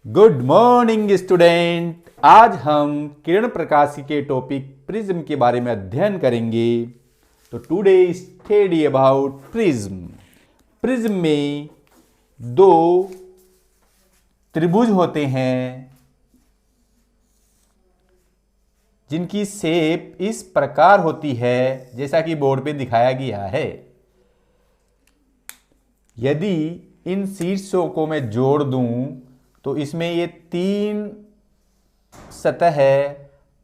Good morning student. आज हम किरण प्रकाश के टॉपिक प्रिज्म के बारे में अध्ययन करेंगे। तो today study about prism. Prism में दो त्रिभुज होते हैं जिनकी शेप इस प्रकार होती है जैसा कि बोर्ड पे दिखाया गया है। यदि इन शीर्षों को मैं जोड़ दूं तो इसमें ये तीन सतह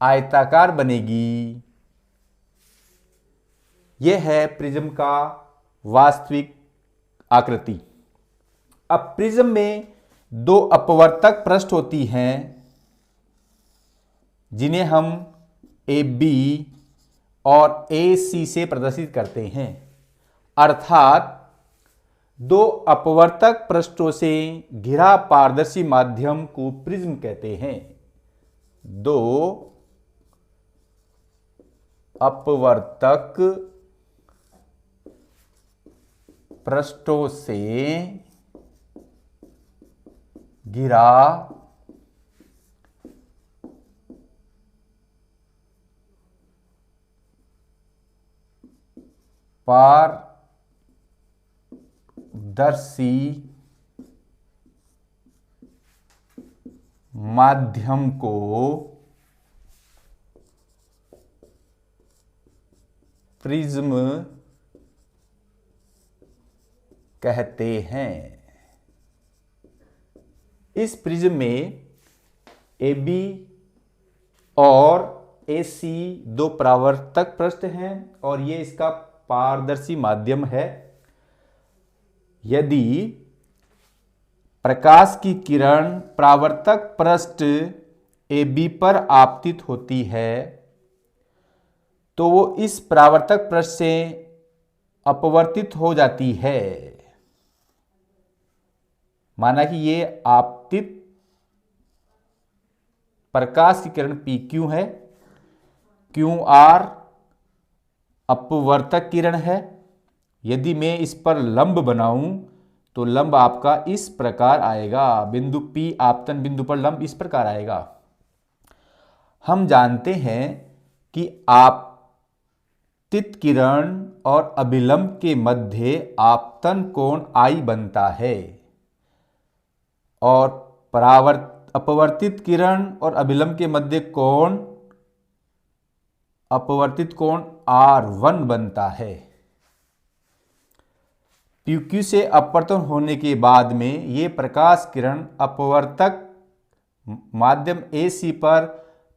आयताकार बनेगी। यह है प्रिज्म का वास्तविक आकृति। अब प्रिज्म में दो अपवर्तक पृष्ठ होती हैं जिन्हें हम ए बी और ए सी से प्रदर्शित करते हैं, अर्थात दो अपवर्तक पृष्ठों से घिरा पारदर्शी माध्यम को प्रिज्म कहते हैं। दो अपवर्तक पृष्ठों से घिरा पारदर्शी माध्यम को प्रिज्म कहते हैं। इस प्रिज्म में ए बी और ए सी दो परावर्तक पृष्ठ हैं और ये इसका पारदर्शी माध्यम है। यदि प्रकाश की किरण परावर्तक पृष्ठ ए बी पर आपतित होती है तो वो इस परावर्तक पृष्ठ से अपवर्तित हो जाती है। माना कि ये आपतित प्रकाश की किरण पी क्यू है, क्यू आर अपवर्तक किरण है। यदि मैं इस पर लंब बनाऊं तो लंब आपका इस प्रकार आएगा। बिंदु P आपतन बिंदु पर लंब इस प्रकार आएगा। हम जानते हैं कि आपतित किरण और अभिलंब के मध्य आपतन कोण I बनता है और अपवर्तित किरण और अभिलंब के मध्य कोण अपवर्तित कोण R1 बनता है। PQ से अपवर्तन होने के बाद में ये प्रकाश किरण अपवर्तक माध्यम AC पर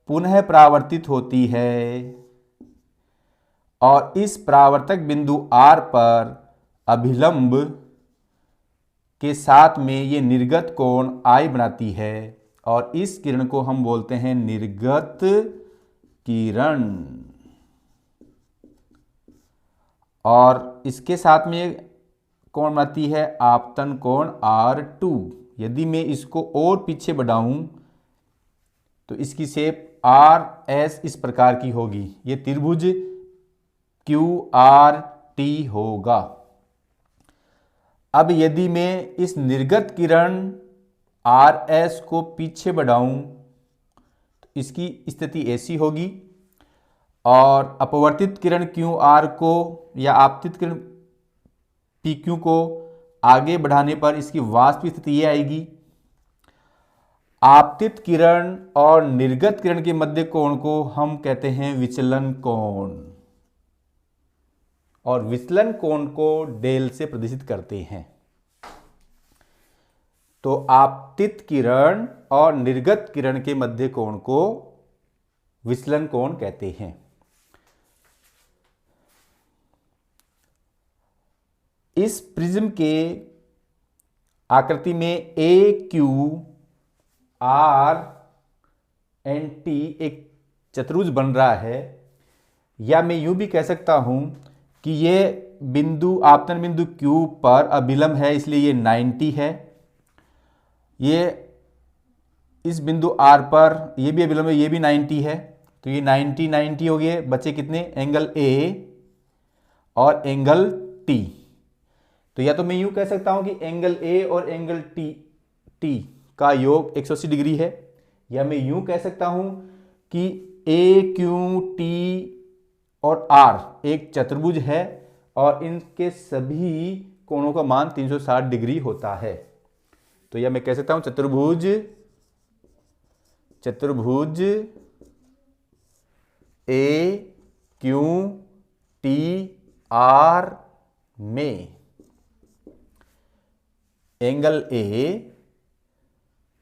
पुनः परावर्तित होती है और इस परावर्तक बिंदु R पर अभिलंब के साथ में ये निर्गत कोण I बनाती है और इस किरण को हम बोलते हैं निर्गत किरण। और इसके साथ में कोण बनाती है आपतन कोण R2। यदि मैं इसको और पीछे बढ़ाऊं तो इसकी शेप RS इस प्रकार की होगी। ये त्रिभुज QRT होगा। अब यदि मैं इस निर्गत किरण RS को पीछे बढ़ाऊं तो इसकी स्थिति ऐसी होगी और अपवर्तित किरण QR को या आपतित किरण PQ को आगे बढ़ाने पर इसकी वास्तविक स्थिति ये आएगी। आपतित किरण और निर्गत किरण के मध्य कोण को हम कहते हैं विचलन कोण और विचलन कोण को डेल से प्रदर्शित करते हैं। तो आपतित किरण और निर्गत किरण के मध्य कोण को विचलन कोण कहते हैं। इस प्रिज्म के आकृति में AQRNT एक चतुर्भुज बन रहा है, या मैं यूं भी कह सकता हूं कि ये बिंदु आपतन बिंदु Q पर अभिलंब है इसलिए ये 90 है। ये इस बिंदु R पर ये भी अभिलंब है, ये भी 90 है। तो ये 90 90 हो गए, बचे कितने? एंगल A और एंगल T। तो या तो मैं यूं कह सकता हूं कि एंगल ए और एंगल टी का योग 180 डिग्री है, या मैं यूं कह सकता हूं कि ए क्यू टी और आर एक चतुर्भुज है और इनके सभी कोणों का मान 360 डिग्री होता है। तो यह मैं कह सकता हूं चतुर्भुज ए क्यू टी आर में एंगल ए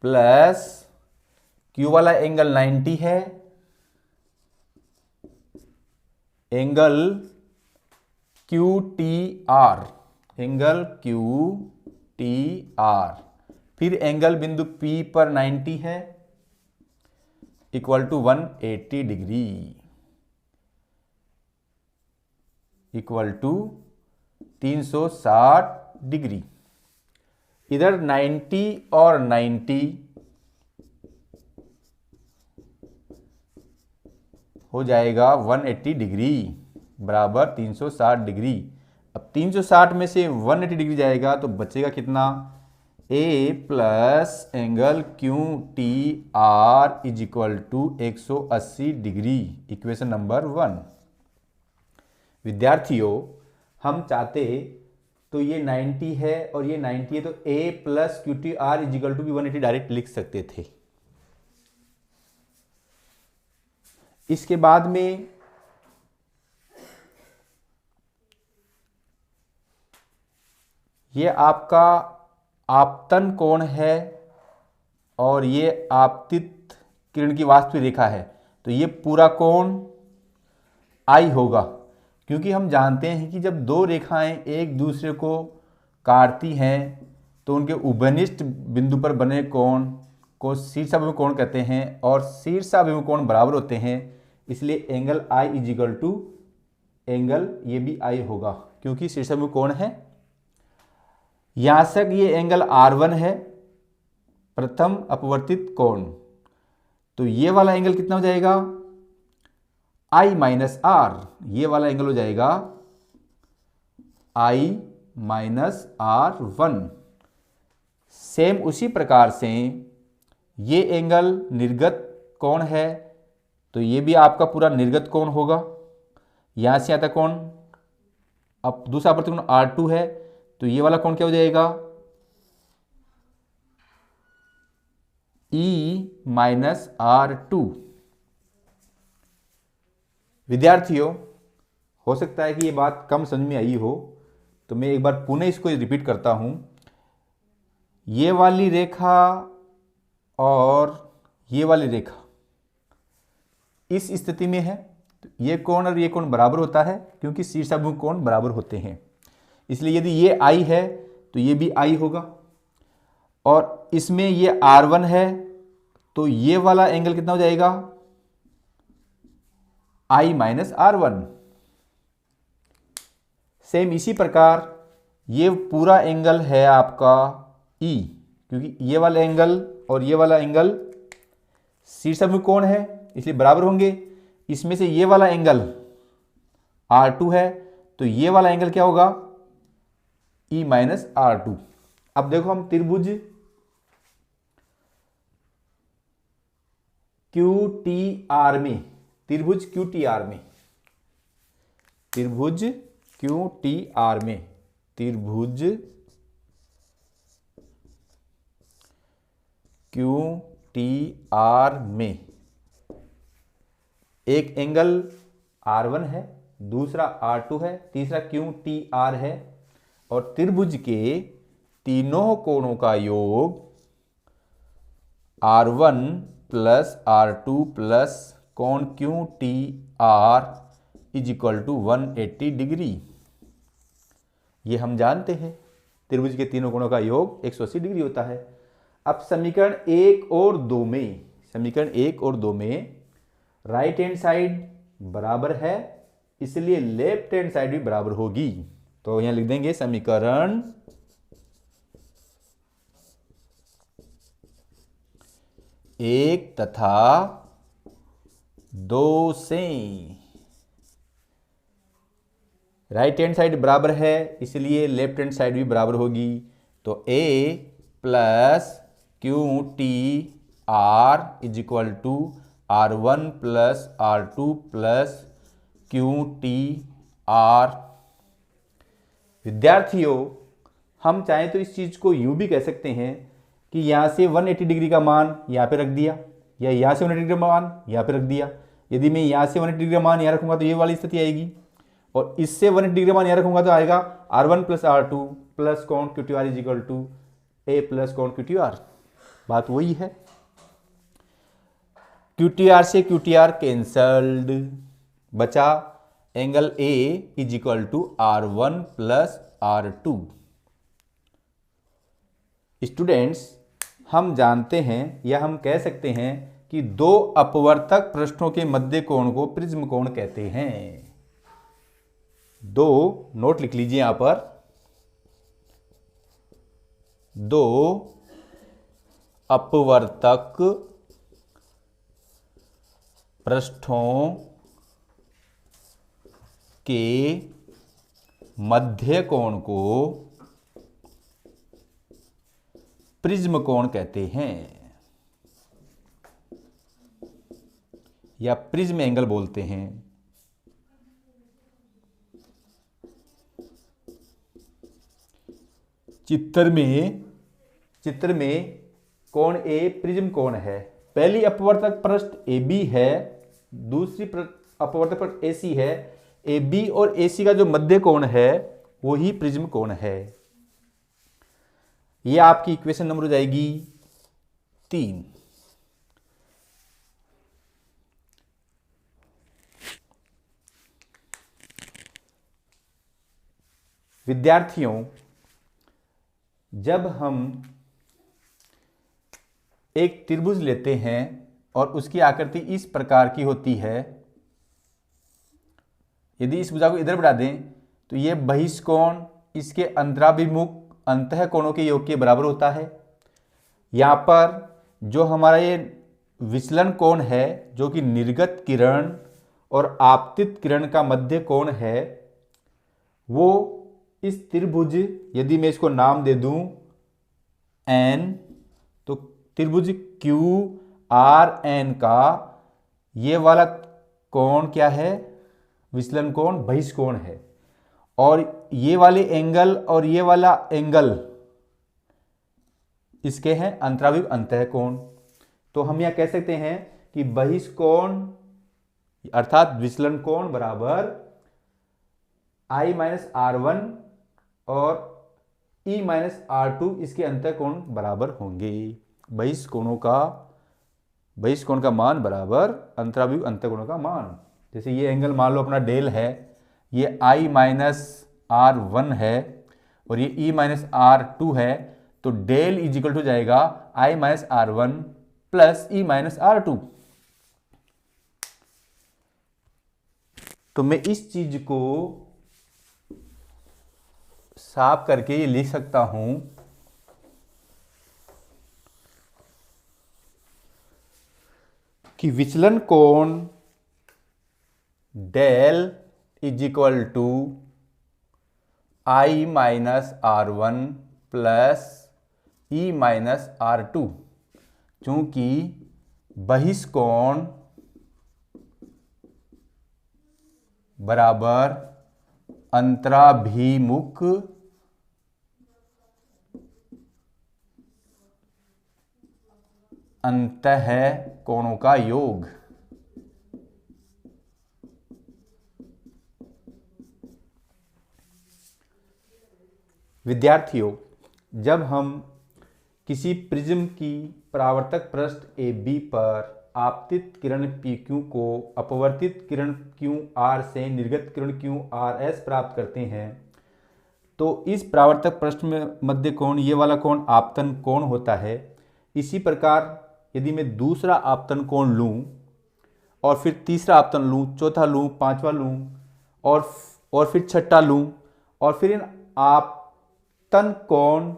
प्लस क्यू वाला एंगल 90 है, angle Q T R, angle Q T R, फिर एंगल बिंदु P पर 90 है, equal to 180 degree, equal to 360 degree. इधर 90 और 90 हो जाएगा 180 डिग्री बराबर 360 डिग्री। अब 360 में से 180 डिग्री जाएगा तो बचेगा कितना, A plus angle Q T R is equal to 180 degree, equation number 1। विद्यार्थियों, हम चाहते तो ये 90 है और ये 90 है तो A plus Q T R is equal to भी 180 डायरेक्ट लिख सकते थे। इसके बाद में ये आपका आपतन कोण है और ये आपतित किरण की वास्तविक रेखा है, तो ये पूरा कोण I होगा, क्योंकि हम जानते हैं कि जब दो रेखाएं एक दूसरे को काटती हैं तो उनके उभयनिष्ठ बिंदु पर बने कोण को शीर्षाभिमुख कोण कहते हैं और शीर्षाभिमुख कोण बराबर होते हैं, इसलिए angle I is equal to angle ये भी I होगा क्योंकि शीर्षाभिमुख कोण है। यहां तक ये एंगल R1 है, प्रथम अपवर्तित कोण, तो ये वाला एंगल कितना हो जाएगा I माइनस R, ये वाला एंगल हो जाएगा I माइनस R1। सेम उसी प्रकार से ये एंगल निर्गत कोण है तो ये भी आपका पूरा निर्गत कोण होगा, यहां से यहां तक कोण, अब दूसरा अपवर्तित कोण R2 है तो ये वाला कोण क्या हो जाएगा E माइनस R2। विद्यार्थियों, हो सकता है कि ये बात कम समझ में आई हो तो मैं एक बार पुनः इसको रिपीट करता हूं। ये वाली रेखा और ये वाली रेखा इस स्थिति में है तो ये कोण और ये कोण बराबर होता है क्योंकि शीर्षाभिमुख कोण बराबर होते हैं, इसलिए यदि ये I है तो ये भी I होगा और इसमें ये R1 है तो ये वाला एंगल कितना हो जाएगा I माइनस R1। सेम इसी प्रकार ये पूरा एंगल है आपका E, क्योंकि ये वाला एंगल और ये वाला एंगल शीर्षाभिमुख कोण है इसलिए बराबर होंगे। इसमें से ये वाला एंगल R2 है तो ये वाला एंगल क्या होगा E माइनस R2। अब देखो हम त्रिभुज QTR में, त्रिभुज QTR में, त्रिभुज QTR में, त्रिभुज QTR में एक एंगल R1 है, दूसरा R2 है, तीसरा QTR है और त्रिभुज के तीनों कोणों का योग R1 प्लस R2 प्लस कोण QTR is equal to 180 degree. ये हम जानते हैं त्रिभुज के तीनों कोणों का योग 180 डिग्री होता है। अब समीकरण 1 और 2 में, समीकरण 1 और 2 में राइट हैंड साइड बराबर है इसलिए लेफ्ट हैंड साइड भी बराबर होगी, तो यहां लिख देंगे समीकरण 1 तथा 2 से राइट हैंड साइड बराबर है इसलिए लेफ्ट हैंड साइड भी बराबर होगी, तो A plus Q T R is equal to R1 plus R2 plus Q T R. विद्यार्थियों, हम चाहें तो इस चीज़ को यूं भी कह सकते हैं कि यहाँ से 180 डिग्री का मान यहाँ पे रख दिया, या यहाँ से 180 डिग्री का मान यहाँ पे रख दिया। यदि मैं यहाँ से 180 डिग्री का मान यहाँ रखूँगा तो ये वाली स्थिति आएगी, और इससे 180 डिग्री का मान यहाँ रखूँगा तो आएगा R1 प्लस R2 प्लस कौन Q T R is equal to A plus कौन क्यू टी आर। बात वही है, क्यू टी आर से क्यू टी आर कैंसल्ड, बचा angle A is equal to R1 plus R2। Students, हम जानते हैं या हम कह सकते हैं कि दो अपवर्तक पृष्ठों के मध्य कोण को प्रिज्म कोण कहते हैं। दो नोट लिख लीजिए यहां पर, दो अपवर्तक पृष्ठों के मध्य कोण को प्रिज्म कोण कहते हैं, या प्रिज्म एंगल बोलते हैं। चित्र में कोण ए प्रिज्म कोण है। पहली अपवर्तक पृष्ठ ए बी है, दूसरी अपवर्तक पृष्ठ ए सी है। ए बी और ए सी का जो मध्य कोण है वो ही प्रिज्म कोण है। ये आपकी इक्वेशन नंबर हो जाएगी 3। विद्यार्थियों, जब हम एक त्रिभुज लेते हैं और उसकी आकृति इस प्रकार की होती है, यदि इस भुजा को इधर बढ़ा दें तो ये बहिष्कोण इसके अंतराभिमुख अंतः कोणों के योग के बराबर होता है। यहाँ पर जो हमारा ये विचलन कोण है, जो कि निर्गत किरण और आपतित किरण का मध्य कोण है, वो इस त्रिभुज, यदि मैं इसको नाम दे दूं N, तो त्रिभुज क्यू आर एन का ये वाला कोण क्या है? विचलन कोण, बहिष्कोण है। और ये वाले एंगल और ये वाला एंगल इसके हैं अंतराभिमुख अंतः कोण। तो हम यह कह सकते हैं कि बहिष्कोण अर्थात विचलन कोण बराबर I माइनस R1 और E माइनस R2 इसके अंतः कोण बराबर होंगे। बहिष्कोण का मान बराबर अंतराभिमुख अंतः कोणों का मान। जैसे ये एंगल मान लो अपना डेल है, ये I माइनस R1 है और ये E माइनस R2 है, तो डेल इज इक्वल टू जाएगा I minus R1 plus E minus R2। तो मैं इस चीज को साफ करके ये लिख सकता हूं कि विचलन कोण del is equal to I minus R1 plus E minus R2, चूंकि बहिष्कोण बराबर अंतराभिमुख अंतः कोणों का योग। विद्यार्थियों, जब हम किसी प्रिज्म की परावर्तक पृष्ठ ए बी पर आपतित किरण PQ को अपवर्तित किरण QR से निर्गत किरण QRS प्राप्त करते हैं, तो इस परावर्तक पृष्ठ में मध्य कोण, ये वाला कोण आपतन कोण होता है। इसी प्रकार यदि मैं दूसरा आपतन कोण लूं और फिर तीसरा आपतन लूं, चौथा लूं, पांचवा लूं और फिर छठा लूं, और फिर इन आपतन कोण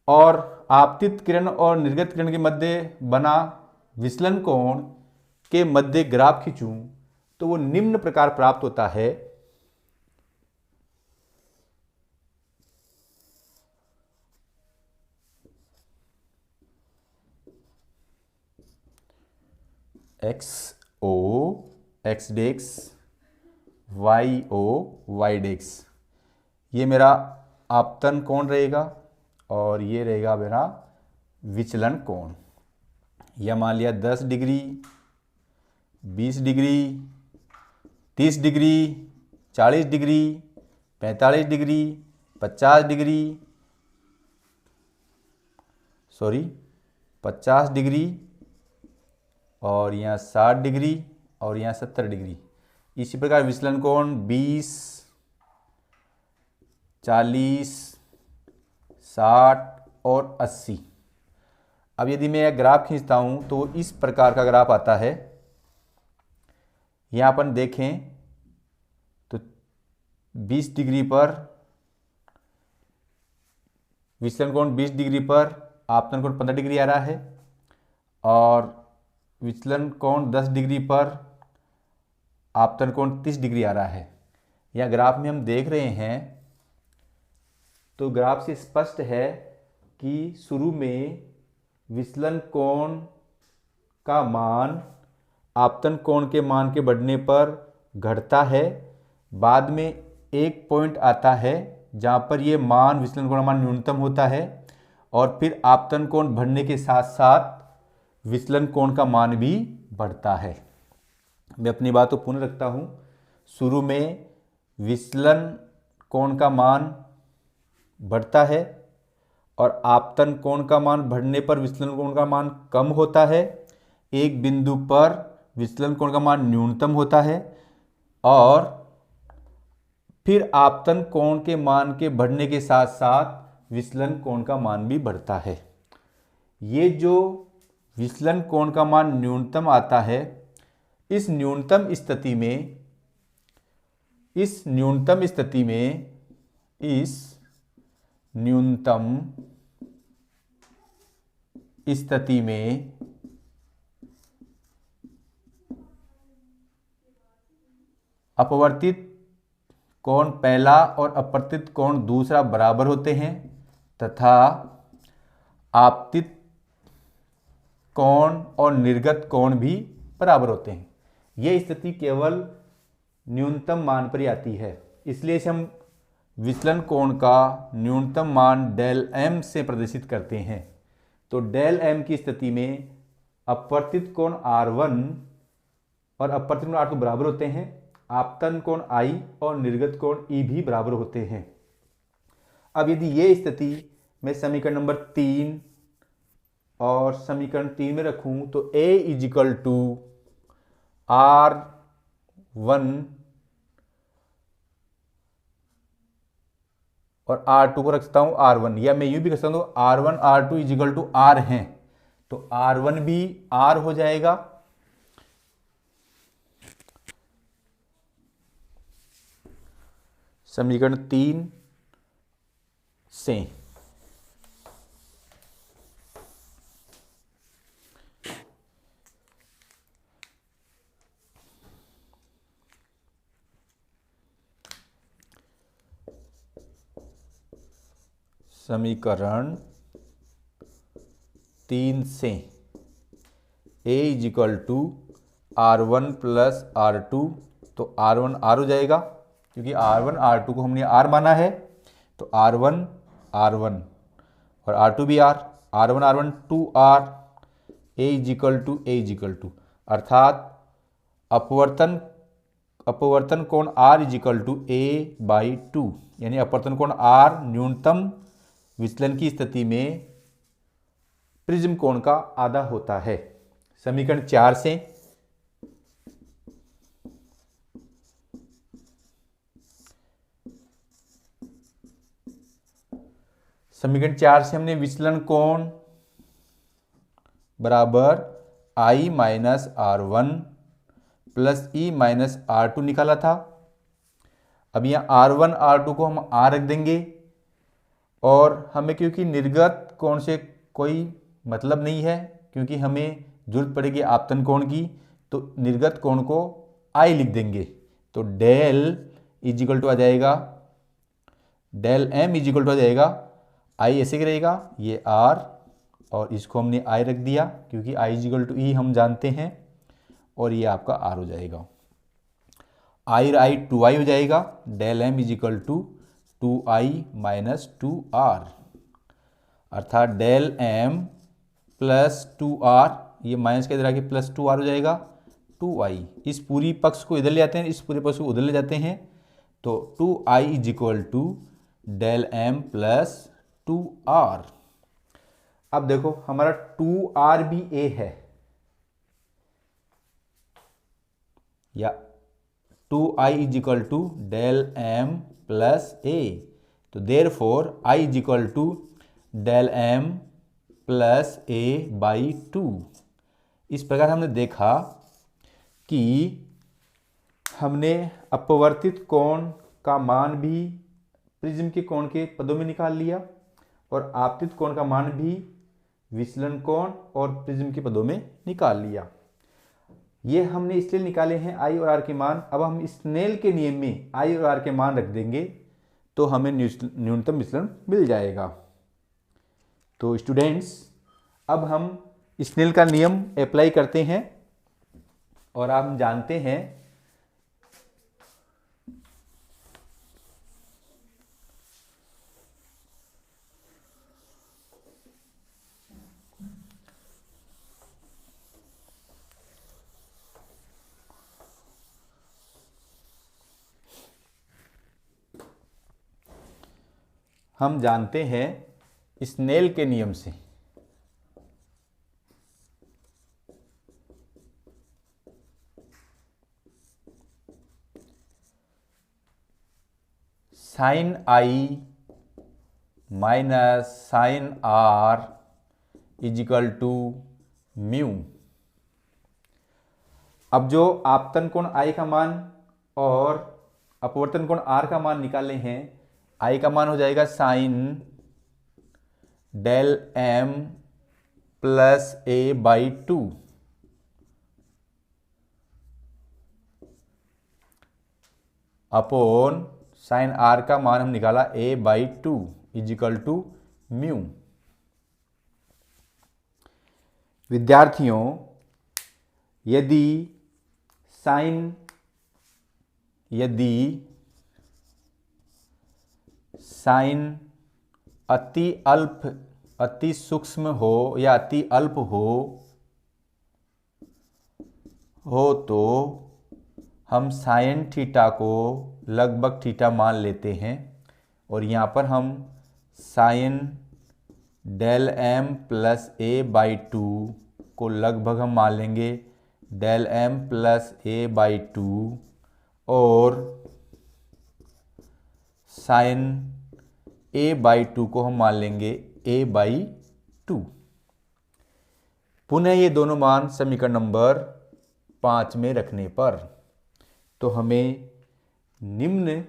और आपतित किरण और निर्गत किरण के मध्य बना विचलन कोण के मध्य ग्राफ खींचूं, तो वो निम्न प्रकार प्राप्त होता है। एक्स ओ एक्स डेक्स, वाई ओ वाई डेक्स, ये मेरा आपतन कोण रहेगा और ये रहेगा मेरा विचलन कोण। यह मान लिया 10 degree, 20 degree, 30 degree, 40 degree, 45 degree, 50 degree, 50 degree, और यहाँ 60 डिग्री और यहाँ 70 डिग्री। इसी प्रकार विचलन कोण 20, 40, 60 और 80। अब यदि मैं ग्राफ खींचता हूँ तो इस प्रकार का ग्राफ आता है। यहाँ अपन देखें तो 20 डिग्री पर विचलन कोण 20 डिग्री पर आपतन कोण 15 डिग्री आ रहा है, और विचलन कोण 10 डिग्री पर आपतन कोण 30 डिग्री आ रहा है। यह ग्राफ में हम देख रहे हैं तो ग्राफ से स्पष्ट है कि शुरू में विचलन कोण का मान आपतन कोण के मान के बढ़ने पर घटता है। बाद में एक पॉइंट आता है जहाँ पर ये मान विचलन कोण का मान न्यूनतम होता है, और फिर आपतन कोण बढ़ने के साथ साथ विचलन कोण का मान भी बढ़ता है। मैं अपनी बात को पुनः रखता हूँ। शुरू में विचलन कोण का मान बढ़ता है और आपतन कोण का मान बढ़ने पर विचलन कोण का मान कम होता है। एक बिंदु पर विचलन कोण का मान न्यूनतम होता है, और फिर आपतन कोण के मान के बढ़ने के साथ साथ विचलन कोण का मान भी बढ़ता है। ये जो विचलन कोण का मान न्यूनतम आता है, इस न्यूनतम स्थिति में अपवर्तित कोण पहला और अपवर्तित कोण दूसरा बराबर होते हैं, तथा आपतित कोण और निर्गत कोण भी बराबर होते हैं। यह स्थिति केवल न्यूनतम मान पर ही आती है, इसलिए इसे हम विचलन कोण का न्यूनतम मान डेल एम से प्रदर्शित करते हैं। तो डेल एम की स्थिति में अपवर्तित कोण R1 और अपवर्तित कोण R2 बराबर होते हैं, आपतन कोण I और निर्गत कोण E भी बराबर होते हैं। अब यदि ये स्थिति मैं समीकरण नंबर 3 और समीकरण 3 में रखूं तो A इजिकल टू R1 और R2 को रख सकता हूं R1, या मैं यूं भी कर सकता हूं R1 R2 is equal to R हैं, तो R1 भी R हो जाएगा। समीकरण 3 से समीकरण 3 से A is equal to R1 plus R2, तो R1 R हो जाएगा, क्योंकि R1 R2 को हमने R माना है, तो R1 R1 और R2 भी R, R1 R1 2R, A is equal to अर्थात अपवर्तन कोण R इजिकल टू A/2, यानी अपवर्तन कोण R न्यूनतम विचलन की स्थिति में प्रिज्म कोण का आधा होता है। समीकरण 4 से हमने विचलन कोण बराबर I minus R1 plus E minus R2 निकाला था। अब यहाँ R1 R2 को हम R रख देंगे, और हमें क्योंकि निर्गत कोण से कोई मतलब नहीं है, क्योंकि हमें जरूरत पड़ेगी आपतन कोण की, तो निर्गत कोण को I लिख देंगे। तो डेल इजिकल टू आ जाएगा, डेल एम इजिकल टू आ जाएगा I ऐसे रहेगा, ये R और इसको हमने I रख दिया, क्योंकि I इजिकल टू E हम जानते हैं। और ये आपका आर हो जाएगा। आई और आई 2i हो जाएगा, del M is equal to 2i minus 2r, अर्थात डेल एम प्लस 2r, ये माइनस के इधर आके प्लस 2r हो जाएगा, 2i। इस पूरी पक्ष को इधर ले जाते हैं, इस पूरे पक्ष को उधर ले जाते हैं, तो 2i is equal to del M plus 2r। अब देखो हमारा 2r भी a है, या 2i is equal to del M plus a, तो therefore i is equal to del M plus a by 2। इस प्रकार हमने देखा कि हमने अपवर्तित कोण का मान भी प्रिज्म के कोण के पदों में निकाल लिया और आपतित कोण का मान भी विचलन कोण और प्रिज्म के पदों में निकाल लिया। ये हमने इसलिए निकाले हैं आई और आर के मान। अब हम स्नेल के नियम में आई और आर के मान रख देंगे तो हमें न्यूनतम विचलन मिल जाएगा। तो स्टूडेंट्स, अब हम स्नेल का नियम अप्लाई करते हैं और आप जानते हैं स्नेल के नियम से sine I minus sine R is equal to mu. अब जो आपतन कोण आई का मान और अपवर्तन कोण आर का मान निकाले हैं, आई का मान हो जाएगा sine del M plus a by 2, upon sine R का मान हम निकाला a by 2 is equal to mu. विद्यार्थियों, यदि साइन अति सूक्ष्म हो या अति अल्प हो तो हम साइन थीटा को लगभग थीटा मान लेते हैं और यहाँ पर हम sine del M plus a by 2 को लगभग हम मान लेंगे del M plus a by 2 और साइन a बाई 2 को हम मान लेंगे a बाई 2। पुनः ये दोनों मान समीकरण नंबर 5 में रखने पर तो हमें निम्न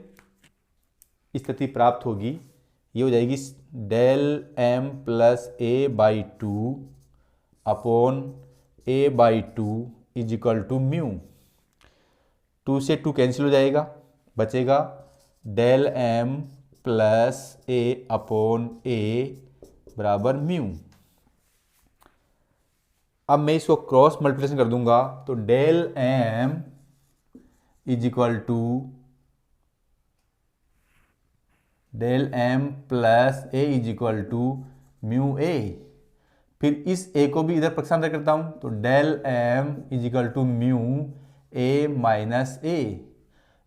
स्थिति प्राप्त होगी। ये हो जाएगी del M plus a by 2 upon a by 2 is equal to mu. 2 से 2 कैंसिल हो जाएगा, बचेगा del M plus a upon a बराबर म्यू। अब मैं इसको क्रॉस मल्टीप्लिकेशन कर दूंगा तो del M is equal to del M plus a is equal to mu a। फिर इस a को भी इधर प्रक्षांतर करता हूं तो del M is equal to mu a minus a।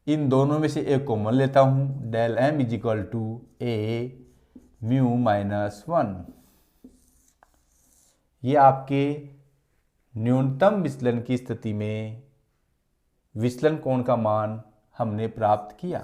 इन दोनों में से एक कॉमन लेता हूं, del M is equal to a mu minus 1। ये आपके न्यूनतम विचलन की स्थिति में विचलन कोण का मान हमने प्राप्त किया।